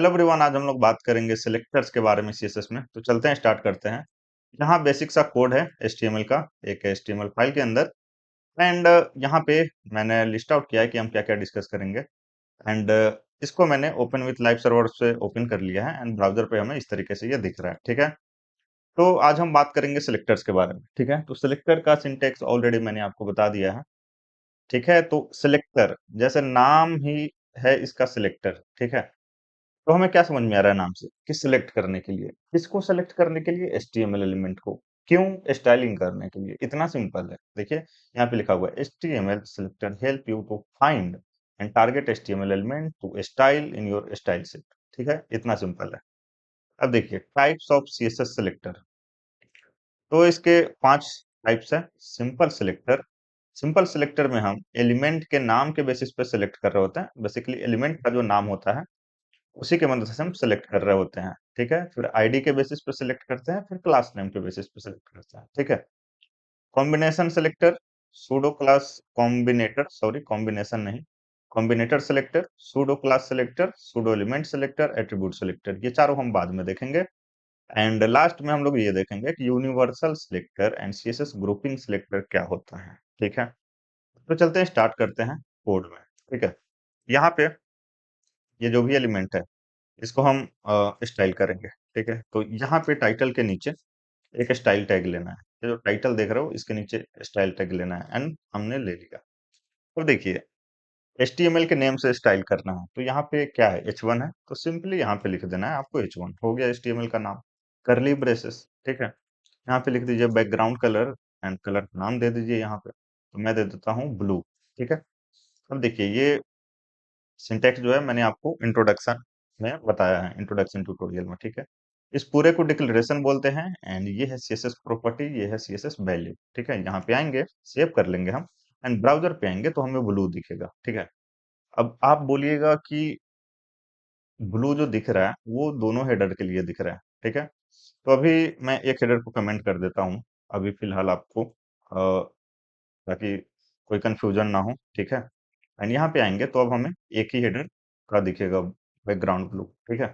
Hello everyone, आज हम लोग बात करेंगे सिलेक्टर्स के बारे में सीएसएस में। तो चलते हैं, स्टार्ट करते हैं। यहाँ बेसिक सा कोड है एचटीएमएल का, एक एचटीएमएल फाइल के अंदर। एंड यहाँ पे मैंने लिस्ट आउट किया है कि हम क्या क्या डिस्कस करेंगे। एंड इसको मैंने ओपन विथ लाइव सर्वर से ओपन कर लिया है एंड ब्राउजर पे हमें इस तरीके से ये दिख रहा है। ठीक है, तो आज हम बात करेंगे सिलेक्टर्स के बारे में। ठीक है, तो सिलेक्टर का सिंटेक्स ऑलरेडी मैंने आपको बता दिया है। ठीक है, तो सिलेक्टर जैसे नाम ही है इसका, सिलेक्टर। ठीक है, तो हमें क्या समझ में आ रहा है नाम से कि सिलेक्ट करने के लिए, किसको सेलेक्ट करने के लिए, एचटीएमएल एलिमेंट को। क्यों? स्टाइलिंग करने के लिए। इतना सिंपल है। देखिए यहाँ पे लिखा हुआ है HTML selector help you to find and target HTML element to style in your style sheet. ठीक है, इतना सिंपल है। अब देखिए टाइप्स ऑफ सीएसएस सिलेक्टर। तो इसके 5 टाइप्स है। Simple selector. सिंपल सिलेक्टर में हम एलिमेंट के नाम के बेसिस पे सिलेक्ट कर रहे होते हैं। बेसिकली एलिमेंट का जो नाम होता है उसी के मदद से हम सिलेक्ट कर रहे होते हैं। ठीक है, फिर आईडी के बेसिस पे सिलेक्ट करते हैं, फिर क्लास नेम के बेसिस पे सिलेक्ट करते हैं। ठीक है, combination selector, pseudo class combinator, sorry combination नहीं, combinator selector, pseudo class selector, pseudo element selector, attribute selector, ये चारों हम बाद में देखेंगे। एंड लास्ट में हम लोग ये देखेंगे कि universal selector and CSS grouping selector क्या होता है। ठीक है, तो चलते हैं, स्टार्ट करते हैं कोड में। ठीक है, यहाँ पे ये जो भी एलिमेंट है इसको हम स्टाइल करेंगे। ठीक है, तो यहाँ पे टाइटल के नीचे एक स्टाइल टैग लेना है। ये जो टाइटल देख रहे हो इसके नीचे स्टाइल टैग लेना है एंड हमने ले लिया। तो देखिए HTML के नेम से स्टाइल करना है, तो यहाँ पे क्या है, H1 है, तो सिंपली यहाँ पे लिख देना है आपको H1, हो गया HTML का नाम। करली ब्रेसेस। ठीक है, यहाँ पे लिख दीजिए बैकग्राउंड कलर एंड कलर का नाम दे दीजिए यहाँ पे, तो मैं दे देता हूँ ब्लू। ठीक है, अब देखिए ये सिंटेक्स जो है मैंने आपको इंट्रोडक्शन में बताया है, इंट्रोडक्शन ट्यूटोरियल में। ठीक है, इस पूरे को डिक्लेरेशन बोलते हैं एंड ये है सीएसएस प्रॉपर्टी, ये है सीएसएस वैल्यू। ठीक है, यहाँ पे आएंगे, सेव कर लेंगे हम एंड ब्राउजर पे आएंगे तो हमें ब्लू दिखेगा। ठीक है, अब आप बोलिएगा कि ब्लू जो दिख रहा है वो दोनों हेडर के लिए दिख रहा है। ठीक है, तो अभी मैं एक हेडर को कमेंट कर देता हूँ अभी फिलहाल आपको, ताकि कोई कंफ्यूजन ना हो। ठीक है, एंड यहाँ पे आएंगे तो अब हमें एक ही हेडर का दिखेगा, बैकग्राउंड ब्लू। ठीक है,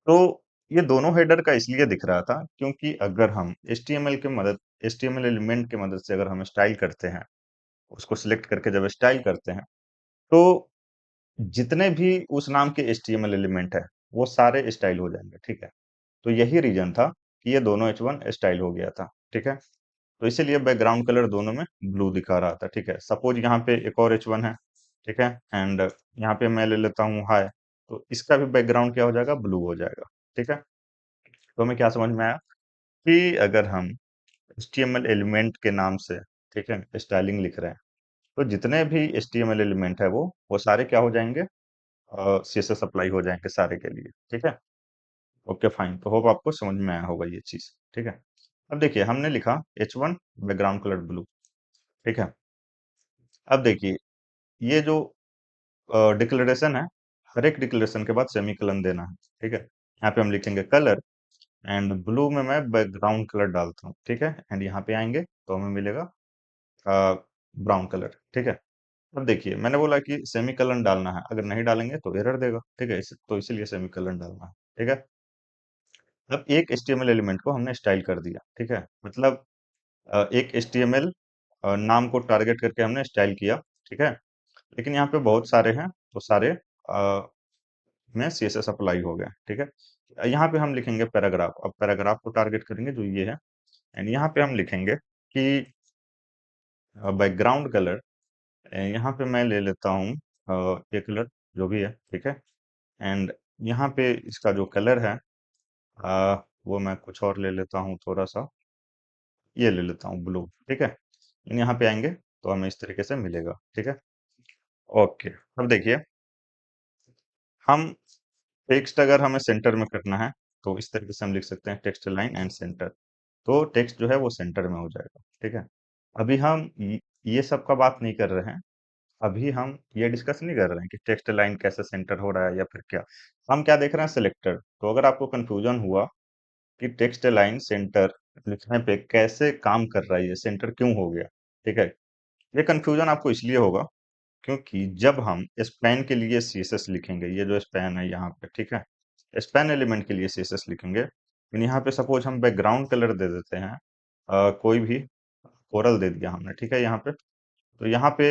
तो ये दोनों हेडर का इसलिए दिख रहा था क्योंकि अगर हम एचटीएमएल एलिमेंट की मदद से अगर हम स्टाइल करते हैं, उसको सिलेक्ट करके जब स्टाइल करते हैं, तो जितने भी उस नाम के एचटीएमएल एलिमेंट है वो सारे स्टाइल हो जाएंगे। ठीक है, तो यही रीजन था कि ये दोनों H1 स्टाइल हो गया था। ठीक है, तो इसीलिए बैकग्राउंड कलर दोनों में ब्लू दिखा रहा था। ठीक है, सपोज यहाँ पे एक और H1 है। ठीक है, एंड यहाँ पे मैं ले लेता हूँ हाय, तो इसका भी बैकग्राउंड क्या हो जाएगा, ब्लू हो जाएगा। ठीक है, तो हमें क्या समझ में आया कि अगर हम HTML एलिमेंट के नाम से, ठीक है, स्टाइलिंग लिख रहे हैं, तो जितने भी HTML एलिमेंट है वो सारे क्या हो जाएंगे, सीएसएस अप्लाई हो जाएंगे सारे के लिए। ठीक है, ओके फाइन, तो होप आपको समझ में आया होगा ये चीज। ठीक है, अब देखिए हमने लिखा H1 बैकग्राउंड कलर ब्लू। ठीक है, अब देखिए ये जो डिक्लेरेशन है, हर एक डिक्लेरेशन के बाद सेमीकोलन देना है। ठीक है, यहाँ पे हम लिखेंगे कलर एंड ब्लू में मैं बैकग्राउंड कलर डालता हूँ। ठीक है, एंड यहाँ पे आएंगे तो हमें मिलेगा ब्राउन कलर। ठीक है, अब देखिए मैंने बोला कि सेमीकोलन डालना है, अगर नहीं डालेंगे तो एरर देगा। ठीक है, तो इसीलिए सेमीकोलन डालना है। ठीक है, अब एक HTML एलिमेंट को हमने स्टाइल कर दिया। ठीक है, मतलब एक HTML नाम को टारगेट करके हमने स्टाइल किया। ठीक है, लेकिन यहाँ पे बहुत सारे हैं तो सारे में CSS अप्लाई हो गया। ठीक है, यहाँ पे हम लिखेंगे पैराग्राफ। अब पैराग्राफ को टारगेट करेंगे जो ये है, एंड यहाँ पे हम लिखेंगे कि बैकग्राउंड कलर, यहाँ पे मैं ले लेता हूँ ये कलर जो भी है। ठीक है, एंड यहाँ पे इसका जो कलर है वो मैं कुछ और ले लेता हूँ, थोड़ा सा ये ले लेता हूँ ब्लू। ठीक है, यहाँ पे आएंगे तो हमें इस तरीके से मिलेगा। ठीक है, ओके, अब देखिए हम टेक्स्ट अगर हमें सेंटर में करना है तो इस तरीके से हम लिख सकते हैं टेक्स्ट लाइन एंड सेंटर, तो टेक्स्ट जो है वो सेंटर में हो जाएगा। ठीक है, अभी हम ये सब का बात नहीं कर रहे हैं, अभी हम ये डिस्कस नहीं कर रहे हैं कि टेक्स्ट लाइन कैसे सेंटर हो रहा है या फिर क्या। हम क्या देख रहे हैं, सिलेक्टर। तो अगर आपको कंफ्यूजन हुआ कि टेक्स्ट लाइन सेंटर लिखने पे कैसे काम कर रहा है, ये सेंटर क्यों हो गया, ठीक है, ये कंफ्यूजन आपको इसलिए होगा क्योंकि जब हम स्पैन के लिए सीएसएस लिखेंगे, ये जो स्पैन है यहाँ पे, ठीक है, स्पैन एलिमेंट के लिए सीएसएस लिखेंगे, लेकिन यहाँ पे सपोज हम बैकग्राउंड कलर दे देते हैं, कोई भी कोरल दे दिया हमने, ठीक है, यहाँ पे, तो यहाँ पे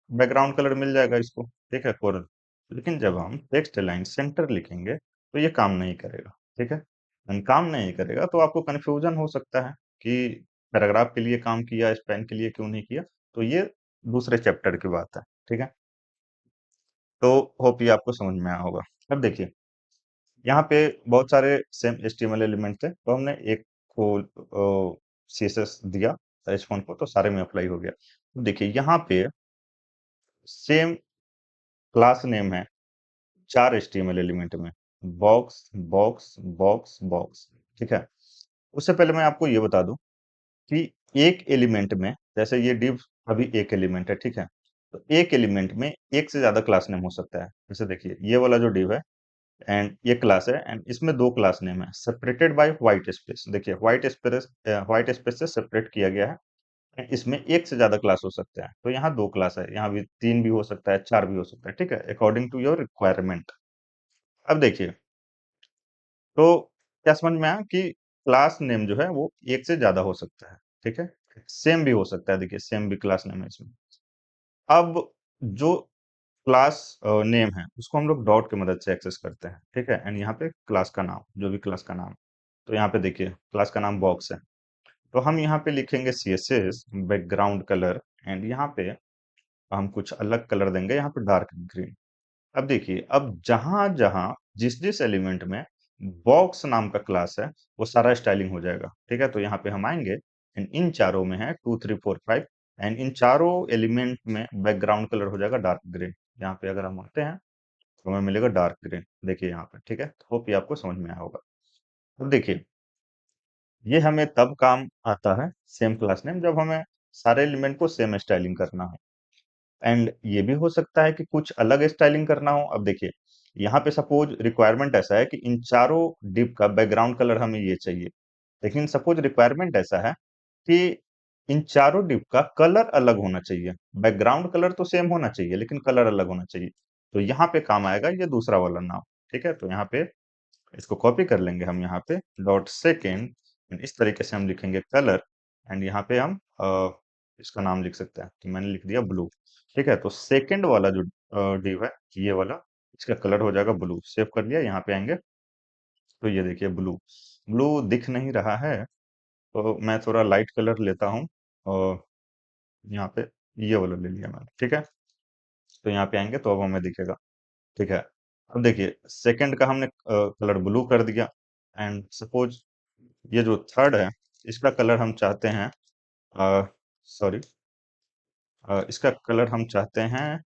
बैकग्राउंड कलर मिल जाएगा इसको, ठीक है, कोरल। लेकिन जब हम टेक्स्ट लाइन सेंटर लिखेंगे तो ये काम नहीं करेगा, ठीक है। काम नहीं करेगा तो आपको कंफ्यूजन हो सकता है कि पैराग्राफ के लिए काम किया, स्पैन के लिए क्यों नहीं किया। तो ये दूसरे चैप्टर की बात है, ठीक है। तो होप ये आपको समझ में आया होगा। अब देखिए, यहाँ पे बहुत सारे सेम एचटीएमएल एलिमेंट थे, तो हमने एक को सीएसएस दिया रेस्पॉन्स को, तो सारे में अप्लाई हो गया। तो देखिए यहाँ पे सेम क्लास नेम है 4 एचटीएमएल एलिमेंट में, बॉक्स बॉक्स बॉक्स बॉक्स, ठीक है। उससे पहले मैं आपको ये बता दूं कि एक एलिमेंट में, जैसे ये div अभी एक एलिमेंट है, ठीक है, तो एक एलिमेंट में एक से ज्यादा क्लास नेम हो सकता है। जैसे देखिए ये वाला जो div है एंड ये क्लास है, एंड इसमें दो क्लास नेम है सेपरेटेड बाय व्हाइट स्पेस। देखिए व्हाइट स्पेस से सेपरेट किया गया है। and इसमें एक से ज्यादा क्लास हो सकता है, तो यहाँ दो क्लास है, यहाँ भी तीन भी हो सकता है, चार भी हो सकता है, ठीक है, अकॉर्डिंग टू योर रिक्वायरमेंट। अब देखिए, तो क्या समझ में आया कि क्लास नेम जो है वो एक से ज्यादा हो सकता है, ठीक है, सेम भी हो सकता है। देखिए सेम भी क्लास नेम है इसमें। अब जो क्लास नेम है उसको हम लोग डॉट की मदद से एक्सेस करते हैं, ठीक है, एंड यहाँ पे क्लास का नाम, जो भी क्लास का नाम, तो यहाँ पे देखिए क्लास का नाम बॉक्स है, तो हम यहाँ पे लिखेंगे सीएसएस बैकग्राउंड कलर, एंड यहाँ पे हम कुछ अलग कलर देंगे, यहाँ पे डार्क ग्रीन। अब देखिए, अब जहां जहां जिस जिस एलिमेंट में बॉक्स नाम का क्लास है वो सारा स्टाइलिंग हो जाएगा, ठीक है। तो यहाँ पे हम आएंगे एंड इन चारों में है 2 3 4 5, एंड इन चारों एलिमेंट में बैकग्राउंड कलर हो जाएगा डार्क ग्रीन। यहाँ पे अगर हम आते हैं तो हमें मिलेगा डार्क ग्रीन, देखिए यहाँ पे, ठीक है। होप ये आपको समझ में आया होगा। तो देखिए, ये हमें तब काम आता है सेम क्लास नेम, जब हमें सारे एलिमेंट को सेम स्टाइलिंग करना हो। एंड ये भी हो सकता है कि कुछ अलग स्टाइलिंग करना हो। अब देखिए, यहाँ पे सपोज रिक्वायरमेंट ऐसा है कि इन चारों डिप का बैकग्राउंड कलर हमें ये चाहिए, लेकिन सपोज रिक्वायरमेंट ऐसा है कि इन चारों डिप का कलर अलग होना चाहिए, बैकग्राउंड कलर तो सेम होना चाहिए लेकिन कलर अलग होना चाहिए। तो यहाँ पे काम आएगा ये दूसरा वाला नाम, ठीक है। तो यहाँ पे इसको कॉपी कर लेंगे हम, यहाँ पे डॉट सेकेंड, इस तरीके से हम लिखेंगे कलर, एंड यहाँ पे हम इसका नाम लिख सकते हैं, तो मैंने लिख दिया ब्लू, ठीक है। तो सेकंड वाला जो डिव है, ये वाला, इसका कलर हो जाएगा ब्लू। सेव कर लिया, यहाँ पे आएंगे तो ये देखिए ब्लू, ब्लू दिख नहीं रहा है, तो मैं थोड़ा लाइट कलर लेता हूँ, और यहाँ पे ये वाला ले लिया मैंने, ठीक है। तो यहाँ पे आएंगे तो अब हमें दिखेगा, ठीक है। अब देखिए सेकंड का हमने कलर ब्लू कर दिया, एंड सपोज ये जो थर्ड है इसका कलर हम चाहते हैं, सॉरी, इसका कलर हम चाहते हैं,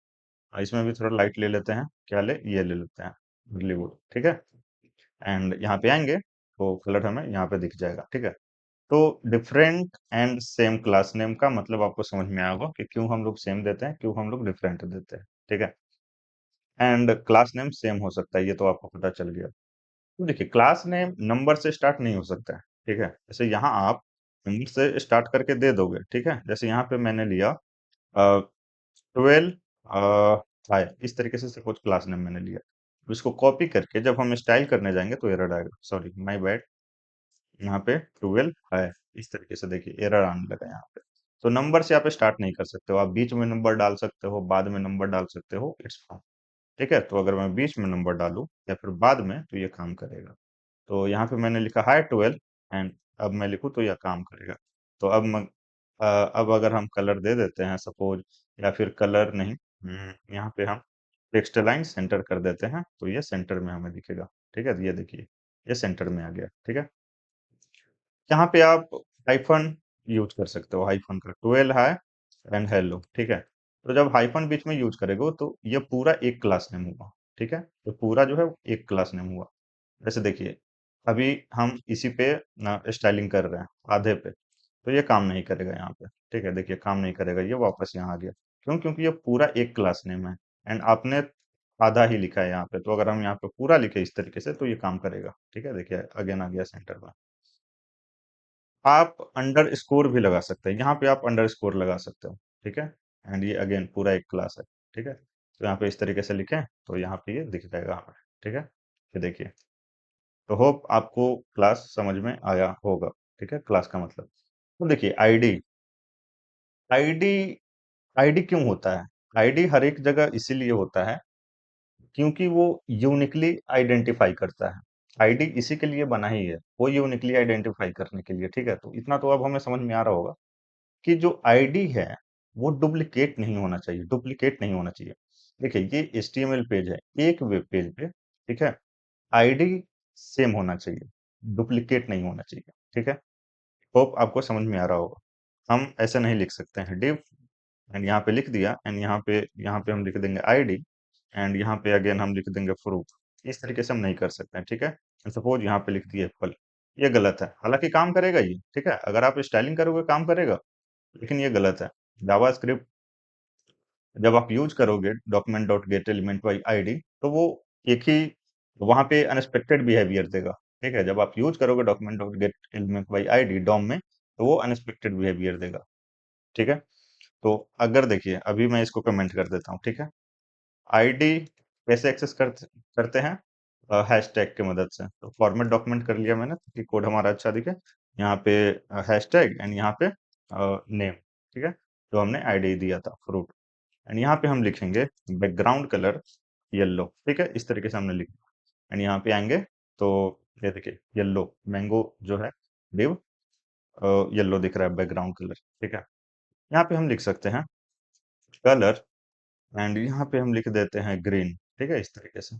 इसमें भी थोड़ा लाइट ले लेते हैं, क्या ले, ये ले लेते हैं ब्लू, ठीक है। एंड यहाँ पे आएंगे तो कलर हमें यहाँ पे दिख जाएगा, ठीक है। तो different and same class name का मतलब आपको समझ में आया होगा कि क्यों हम लोग सेम देते हैं, क्यों हम लोग डिफरेंट देते हैं, ठीक है। एंड क्लास नेम सेम हो सकता है, ये तो आपको पता चल गया। तो देखिए क्लास नेम नंबर से स्टार्ट नहीं हो सकता है, ठीक है। जैसे यहाँ आप नंबर से स्टार्ट करके दे दोगे, ठीक है, जैसे यहाँ पे मैंने लिया 12 हाय, इस तरीके से सपोज क्लास नेम मैंने लिया। अब इसको कॉपी करके जब हम स्टाइल करने जाएंगे तो एरर आएगा, सॉरी माय बैड, यहाँ पे 12 है, इस तरीके से देखिए एरर आने लगा यहाँ पे। तो नंबर से आप स्टार्ट नहीं कर सकते हो, आप बीच में नंबर डाल सकते हो, बाद में नंबर डाल सकते हो, इट्स फाइन, ठीक है। तो अगर मैं बीच में नंबर डालूं या फिर बाद में तो ये काम करेगा। तो यहाँ पे मैंने लिखा हाई 12, एंड अब मैं लिखूँ तो यह काम करेगा। तो अब अगर हम कलर दे देते हैं सपोज, या फिर कलर नहीं, यहाँ पे हम टेक्स्ट लाइन सेंटर कर देते हैं तो ये सेंटर में हमें दिखेगा, ठीक है। तो ये देखिए ये सेंटर में आ गया, ठीक है। यहाँ पे आप हाइफन यूज कर सकते हो, हाइफन का 12 है एंड हेलो, ठीक है। तो जब हाइफन बीच में यूज करेगा तो ये पूरा एक क्लास नेम हुआ, ठीक है। तो पूरा जो है वो एक क्लास नेम हुआ। जैसे देखिए अभी हम इसी पे ना स्टाइलिंग कर रहे हैं आधे पे, तो ये काम नहीं करेगा यहाँ पे, ठीक है। देखिए काम नहीं करेगा, ये वापस यहाँ आ गया, क्यों, क्योंकि ये पूरा एक क्लास नेम है, एंड आपने आधा ही लिखा है यहाँ पे। तो अगर हम यहाँ पे पूरा लिखे इस तरीके से तो ये काम करेगा, ठीक है। देखिए अगेन आ गया सेंटर में। आप अंडर स्कोर भी लगा सकते हैं, यहाँ पे आप अंडर स्कोर लगा सकते हो, ठीक है। एंड ये अगेन पूरा एक क्लास है। ठीक है? तो यहाँ पे इस तरीके से लिखें, तो यहाँ पे ये दिख जाएगा हमें, ठीक है? ये देखिए, तो होप आपको क्लास समझ में आया होगा, ठीक है? क्लास का मतलब। तो देखिए आईडी, आईडी आईडी क्यों होता है? आईडी हर एक जगह इसीलिए होता है क्योंकि वो यूनिकली आइडेंटिफाई करता है। आईडी इसी के लिए बना ही है, वो यूनिकली आइडेंटिफाई करने के लिए, ठीक है? तो इतना तो अब हमें समझ में आ रहा होगा कि जो आईडी है, वो डुप्लीकेट नहीं होना चाहिए, डुप्लीकेट नहीं होना चाहिए। देखिए, ये एचटीएमएल पेज है, एक वेब पेज पे, ठीक है? आईडी सेम होना चाहिए, डुप्लीकेट नहीं होना चाहिए, ठीक है? होप आपको समझ में आ रहा होगा। हम ऐसे नहीं लिख सकते हैं div एंड यहाँ पे लिख दिया एंड यहाँ पे हम लिख देंगे आईडी एंड यहाँ पे अगेन हम लिख देंगे प्रूफ। इस तरीके से हम नहीं कर सकते हैं, ठीक है? सपोज यहाँ पे लिख दिए एप्पल, ये गलत है, हालांकि काम करेगा ये, ठीक है? अगर आप स्टाइलिंग करोगे काम करेगा, लेकिन ये गलत है। जावास्क्रिप्ट जब आप यूज करोगे document dot get element by ID, तो वो एक ही वहां पे अनएक्सपेक्टेड बिहेवियर देगा, ठीक है? जब आप यूज करोगे document dot get element by ID DOM में, तो वो अनएक्सपेक्टेड बिहेवियर देगा, ठीक है? तो अगर देखिए अभी मैं इसको कमेंट कर देता हूँ, ठीक है? आईडी कैसे एक्सेस करते हैं? हैशटैग की मदद से। तो फॉर्मेट डॉक्यूमेंट कर लिया मैंने ताकि कोड हमारा अच्छा दिखे। यहाँ पे हैशटैग एंड यहाँ पे नेम, ठीक है? तो हमने आईडी दिया था फ्रूट एंड यहाँ पे हम लिखेंगे बैकग्राउंड कलर येलो, ठीक है? इस तरीके से हमने लिखा एंड यहाँ पे आएंगे तो ये देखिए येलो मैंगो जो है डिव येलो दिख रहा है बैकग्राउंड कलर, ठीक है? यहाँ पे हम लिख सकते हैं कलर एंड यहाँ पे हम लिख देते हैं ग्रीन, ठीक है? इस तरीके से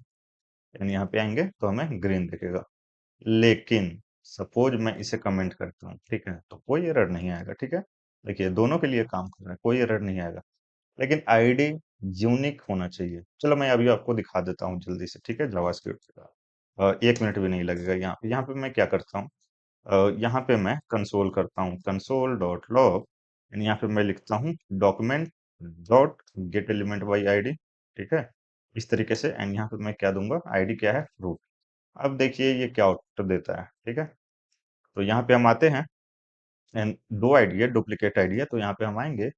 एंड यहाँ पे आएंगे तो हमें ग्रीन दिखेगा। लेकिन सपोज मैं इसे कमेंट करता हूँ, ठीक है? तो कोई एरर नहीं आएगा, ठीक है? देखिए दोनों के लिए काम कर रहा है, कोई एरर नहीं आएगा। लेकिन आईडी यूनिक होना चाहिए। चलो मैं अभी आपको दिखा देता हूँ जल्दी से, ठीक है? जावास्क्रिप्ट का 1 मिनट भी नहीं लगेगा। यहाँ पे मैं क्या करता हूँ, यहाँ पे मैं कंसोल करता हूँ, कंसोल डॉट लॉग एंड यहाँ पे मैं लिखता हूँ document dot get element by ID, ठीक है? इस तरीके से एंड यहाँ पे मैं क्या दूंगा, आईडी क्या है रूट। अब देखिए ये क्या आउटपुट देता है, ठीक है? तो यहाँ पे हम आते हैं एंड दो आईडी है, डुप्लीकेट आईडी है, तो यहाँ पे हम आएंगे,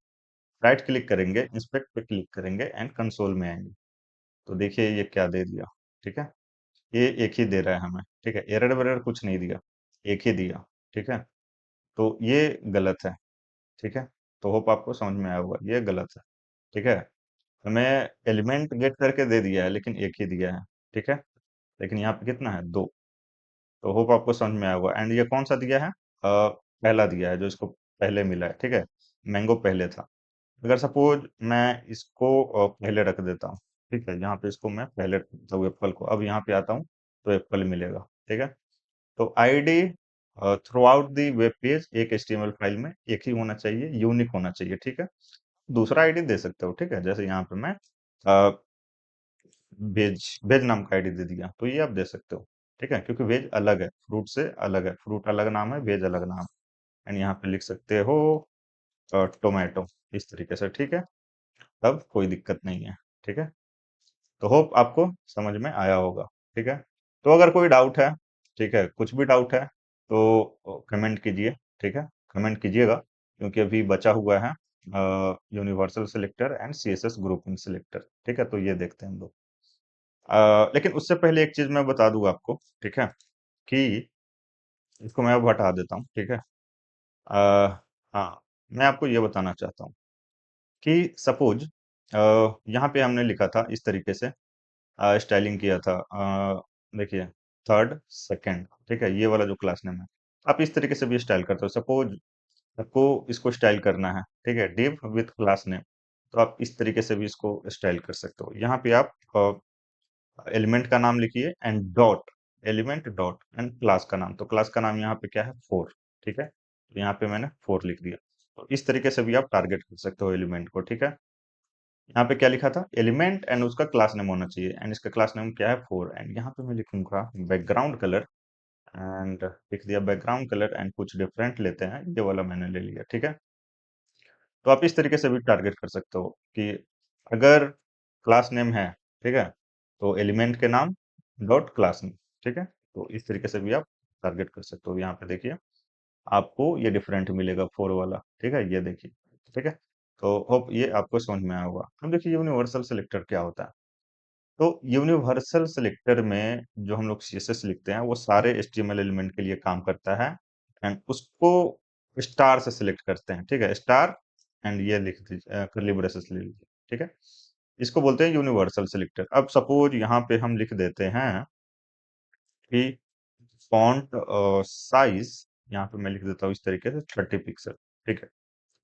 राइट क्लिक करेंगे, इंस्पेक्ट पे क्लिक करेंगे एंड कंसोल में आएंगे। तो देखिए ये क्या दे दिया, ठीक है? ये एक ही दे रहा है हमें, ठीक है? एरर वेरर कुछ नहीं दिया, एक ही दिया, ठीक है? तो ये गलत है, ठीक है? तो होप आपको समझ में आया होगा, ये गलत है, ठीक है? हमें एलिमेंट गेट करके दे दिया है लेकिन एक ही दिया है, ठीक है? लेकिन यहाँ पे कितना है, दो। तो होप आपको समझ में आया होगा एंड ये कौन सा दिया है, पहला दिया है जो इसको पहले मिला है, ठीक है? मैंगो पहले था। अगर सपोज मैं इसको पहले रख देता हूँ, ठीक है? यहाँ पे इसको मैं पहले रखता हूँ एप्पल को, अब यहाँ पे आता हूँ तो एप्पल मिलेगा, ठीक है? तो ID through out the web page एक एचटीएमएल फाइल में एक ही होना चाहिए, यूनिक होना चाहिए, ठीक है? दूसरा आईडी दे सकते हो, ठीक है? जैसे यहाँ पे मैं वेज वेज नाम का आईडी दे दिया, तो ये आप दे सकते हो, ठीक है? क्योंकि वेज अलग है, फ्रूट से अलग है, फ्रूट अलग नाम है, वेज अलग नाम। एंड यहाँ पे लिख सकते हो टोमेटो, इस तरीके से, ठीक है? तब कोई दिक्कत नहीं है, ठीक है? तो होप आपको समझ में आया होगा, ठीक है? तो अगर कोई डाउट है, ठीक है, कुछ भी डाउट है तो कमेंट कीजिए, ठीक है? कमेंट कीजिएगा क्योंकि अभी बचा हुआ है universal selector and CSS grouping selector, ठीक है? तो ये देखते हैं हम लोग। लेकिन उससे पहले एक चीज मैं बता दूं आपको, ठीक है? कि इसको मैं अब हटा देता हूँ, ठीक है? हाँ, मैं आपको ये बताना चाहता हूँ कि सपोज यहाँ पे हमने लिखा था इस तरीके से, स्टाइलिंग किया था, देखिए थर्ड सेकंड, ठीक है? ये वाला जो क्लास नेम है, आप इस तरीके से भी स्टाइल करते हो। सपोज आपको इसको स्टाइल करना है, ठीक है? डिव विथ क्लास नेम, तो आप इस तरीके से भी इसको स्टाइल कर सकते हो। यहाँ पे आप एलिमेंट का नाम लिखिए and dot element dot and class का नाम, तो क्लास का नाम यहाँ पे क्या है, फोर, ठीक है? तो यहाँ पे मैंने फोर लिख दिया। तो इस तरीके से भी आप टारगेट कर सकते हो एलिमेंट को, ठीक है? यहाँ पे क्या लिखा था, एलिमेंट एंड उसका क्लास नेम होना चाहिए एंड इसका क्लास नेम क्या है, फोर। एंड यहाँ पे मैं लिखूंगा बैकग्राउंड कलर एंड लिख दिया बैकग्राउंड कलर एंड कुछ डिफरेंट लेते हैं, ये वाला मैंने ले लिया, ठीक है? तो आप इस तरीके से भी टारगेट कर सकते हो कि अगर क्लास नेम है, ठीक है? तो एलिमेंट के नाम डॉट क्लास नेम, ठीक है? तो इस तरीके से भी आप टारगेट कर सकते हो। यहाँ पे देखिए आपको ये डिफरेंट मिलेगा फोर वाला, ठीक है? ये देखिए, ठीक है? तो होप ये आपको समझ में आया होगा। अब देखिए यूनिवर्सल सिलेक्टर क्या होता है? तो यूनिवर्सल सिलेक्टर में जो हम लोग सीएसएस लिखते हैं वो सारे एचटीएमएल एलिमेंट के लिए काम करता है एंड उसको स्टार से सिलेक्ट करते हैं, ठीक है? स्टार एंड ये लिख दीजिए, कर्ली ब्रेसेस ले लीजिए, ठीक है? इसको बोलते हैं यूनिवर्सल सिलेक्टर। अब सपोज यहाँ पे हम लिख देते हैं कि फॉन्ट साइज, यहाँ पे मैं लिख देता हूँ इस तरीके से 30 पिक्सल, ठीक है?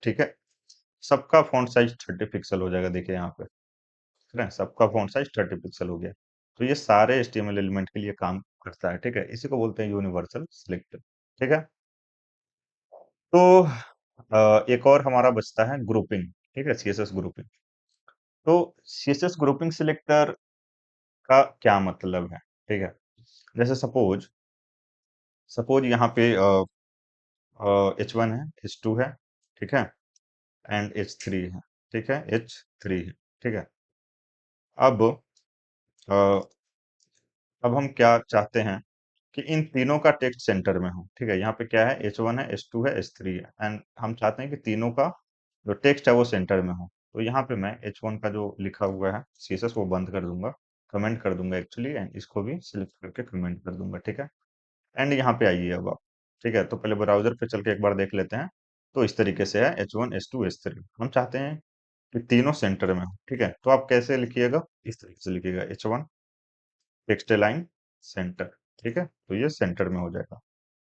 ठीक है, सबका फॉन्ट साइज 30 पिक्सल हो जाएगा, देखिए यहाँ पे, ठीक है? सबका फॉन्ट साइज 30 पिक्सल हो गया। तो ये सारे एचटीएमएल एलिमेंट के लिए काम करता है, ठीक है? इसी को बोलते हैं यूनिवर्सल सिलेक्टर, ठीक है? तो एक और हमारा बचता है ग्रुपिंग, ठीक है? CSS grouping. तो सीएसएस ग्रुपिंग सिलेक्टर का क्या मतलब है, ठीक है? जैसे सपोज सपोज यहाँ पे एच वन है, एच टू है, ठीक है? एंड एच थ्री है, ठीक है? एच थ्री है, ठीक है? अब अ, अब हम क्या चाहते हैं कि इन तीनों का टेक्स्ट सेंटर में हो, ठीक है? यहाँ पे क्या है, एच वन है, एच टू है, एच थ्री है एंड हम चाहते हैं कि तीनों का जो टेक्स्ट है वो सेंटर में हो। तो यहाँ पे मैं एच वन का जो लिखा हुआ है सीएसएस वो बंद कर दूंगा, कमेंट कर दूंगा एक्चुअली, एंड इसको भी सिलेक्ट करके कमेंट कर दूंगा, ठीक है? एंड यहाँ पे आइए अब आप, ठीक है? तो पहले ब्राउजर पे चल के एक बार देख लेते हैं। तो इस तरीके से है, H one, H two, H three. हम चाहते हैं कि तीनों सेंटर में हो, ठीक है? तो आप कैसे लिखिएगा, इस तरीके से लिखिएगा, H one text line centre, ठीक है? तो ये सेंटर में हो जाएगा,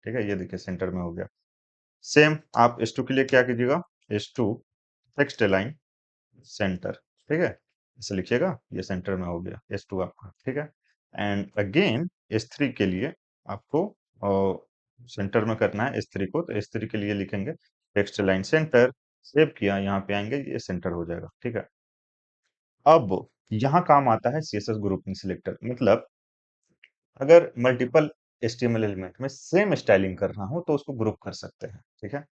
ठीक है? ये देखिए सेंटर में हो गया। सेम आप S2 के लिए क्या कीजिएगा, S2 टेक्स्ट लाइन सेंटर, ठीक है? इसे लिखिएगा, ये सेंटर में हो गया S2 आपका, ठीक है? एंड अगेन S3 के लिए आपको सेंटर में करना है S3 को, तो S3 के लिए लिखेंगे टेक्स्ट लाइन सेंटर, सेव किया, यहाँ पे आएंगे, ये सेंटर हो जाएगा, ठीक है? अब यहाँ काम आता है सीएसएस ग्रुपिंग सिलेक्टर, मतलब अगर मल्टीपल एचटीएमएल एलिमेंट में सेम स्टाइलिंग करना हो तो उसको ग्रुप कर सकते हैं, ठीक है?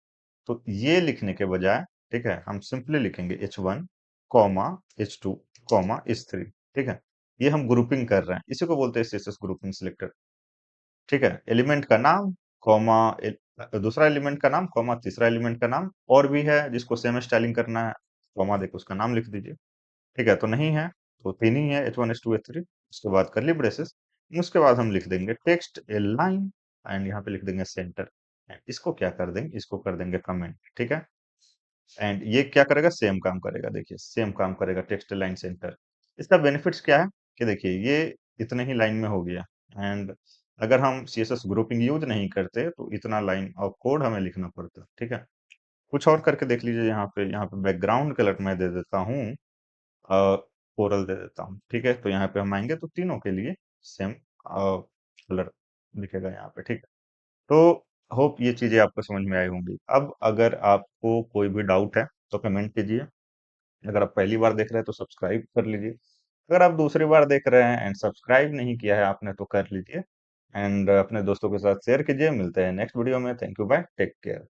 तो ये लिखने के बजाय, ठीक है, हम सिंपली लिखेंगे H one comma H two comma H three, ठीक है? ये हम ग्रुपिंग कर रहे हैं, इसी को बोलते हैं सीएसएस ग्रुपिंग सिलेक्टर, ठीक है? एलिमेंट का नाम कॉमा दूसरा एलिमेंट का नाम कॉमा तीसरा एलिमेंट का नाम, और भी है जिसको सेम स्टाइलिंग करना है, कॉमा देकर उसका नाम लिख दीजिए, ठीक है? तो नहीं है, तो तीन ही है, H one, H two, H three. उसके बाद करली ब्रेसेस, उसके बाद हम लिख देंगे टेक्स्ट ए लाइन एंड यहाँ पे लिख देंगे सेंटर। इसको क्या कर देंगे, इसको कर देंगे कमेंट, ठीक है? एंड ये क्या करेगा, सेम काम करेगा, देखिए सेम काम करेगा, टेक्स्ट लाइन सेंटर। इसका बेनिफिट्स क्या है कि देखिए ये इतने ही लाइन में हो गया, एंड अगर हम सीएसएस ग्रुपिंग यूज नहीं करते तो इतना लाइन ऑफ कोड हमें लिखना पड़ता, ठीक है? कुछ और करके देख लीजिए, यहाँ पे बैकग्राउंड कलर मैं दे देता हूँ, कोरल दे देता हूँ, ठीक है? तो यहाँ पे हम आएंगे तो तीनों के लिए सेम कलर दिखेगा यहाँ पे, ठीक है? तो होप ये चीजें आपको समझ में आई होंगी। अब अगर आपको कोई भी डाउट है तो कमेंट कीजिए। अगर आप पहली बार देख रहे हैं तो सब्सक्राइब कर लीजिए। अगर आप दूसरी बार देख रहे हैं एंड सब्सक्राइब नहीं किया है आपने तो कर लीजिए, एंड अपने दोस्तों के साथ शेयर कीजिए। मिलते हैं नेक्स्ट वीडियो में। Thank you, bye, take care.